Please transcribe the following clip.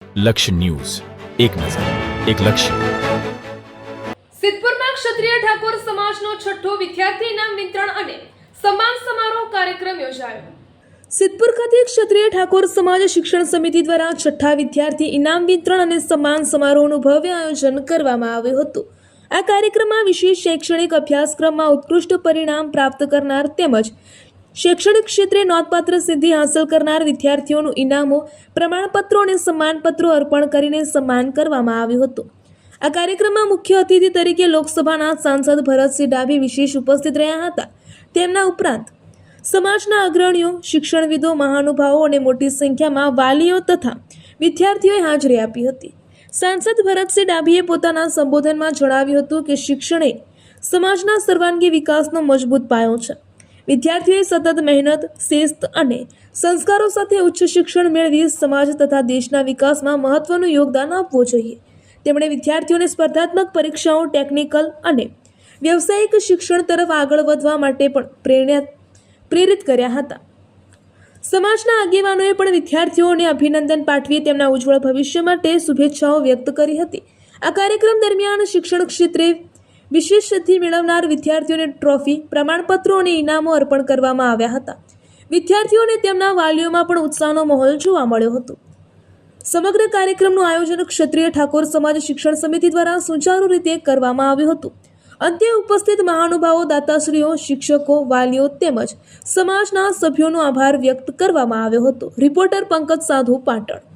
લક્ષ્ય ન્યૂઝ, એક નજર, એક લક્ષ્ય. સિદ્ધપુરમાં ક્ષત્રિય ઠાકોર સમાજનો છઠ્ઠો વિદ્યાર્થી ઇનામ વિતરણ અને સન્માન સમારોહ કાર્યક્રમ યોજાયો. સિદ્ધપુર ખાતે ક્ષત્રિય ઠાકોર સમાજ શિક્ષણ સમિતિ દ્વારા છઠ્ઠા વિદ્યાર્થી ઇનામ વિતરણ અને સન્માન સમારોહનું ભવ્ય આયોજન કરવામાં આવ્યું હતું. આ કાર્યક્રમમાં વિશેષ શૈક્ષણિક અભ્યાસક્રમમાં ઉત્કૃષ્ટ પરિણામ પ્રાપ્ત કરનાર તેમજ શૈક્ષણિક ક્ષેત્રે નોંધપાત્ર સિદ્ધિ હાંસલ કરનાર વિદ્યાર્થીઓનું ઇનામો, પ્રમાણપત્રો અને સન્માનપત્રો અર્પણ કરીને સન્માન કરવામાં આવ્યું હતું. આ કાર્યક્રમમાં મુખ્ય અતિથિ તરીકે લોકસભાના સાંસદ ભરતસિંહ ડાભી વિશેષ ઉપસ્થિત રહ્યા હતા. તેમના ઉપરાંત સમાજના અગ્રણીઓ, શિક્ષણવિદો, મહાનુભાવો અને મોટી સંખ્યામાં વાલીઓ તથા વિદ્યાર્થીઓએ હાજરી આપી હતી. સાંસદ ભરતસિંહ ડાભીએ પોતાના સંબોધનમાં જણાવ્યું હતું કે શિક્ષણ એ સમાજના સર્વાંગી વિકાસનો મજબૂત પાયો છે. વિદ્યાર્થીઓએ સતત મહેનત, શિસ્ત અને સંસ્કારો સાથે ઉચ્ચ શિક્ષણ મેળવી સમાજ તથા દેશના વિકાસમાં મહત્વનું યોગદાન આપવું જોઈએ. તેમણે વિદ્યાર્થીઓને સ્પર્ધાત્મક પરીક્ષાઓ, ટેકનિકલ અને વ્યવસાયિક શિક્ષણ તરફ આગળ વધવા માટે પણ પ્રેરિત કર્યા હતા. સમાજના આગેવાનોએ પણ વિદ્યાર્થીઓને અભિનંદન પાઠવી તેમના ઉજ્જવળ ભવિષ્ય માટે શુભેચ્છાઓ વ્યક્ત કરી હતી. આ કાર્યક્રમ દરમિયાન શિક્ષણ ક્ષેત્રે વિશેષ સિદ્ધિ મેળવનાર વિદ્યાર્થીઓને ટ્રોફી, પ્રમાણપત્રો અને ઇનામો અર્પણ કરવામાં આવ્યા હતા. વિદ્યાર્થીઓ અને તેમના વાલીઓમાં પણ ઉત્સાહનો માહોલ જોવા મળ્યો હતો. સમગ્ર કાર્યક્રમનું આયોજન ક્ષત્રિય ઠાકોર સમાજ શિક્ષણ સમિતિ દ્વારા સુચારુ રીતે કરવામાં આવ્યું હતું. અંતે ઉપસ્થિત મહાનુભાવો, દાતાશ્રીઓ, શિક્ષકો, વાલીઓ તેમજ સમાજના સભ્યોનો આભાર વ્યક્ત કરવામાં આવ્યો હતો. રિપોર્ટર પંકજ સાધુ, પાટણ.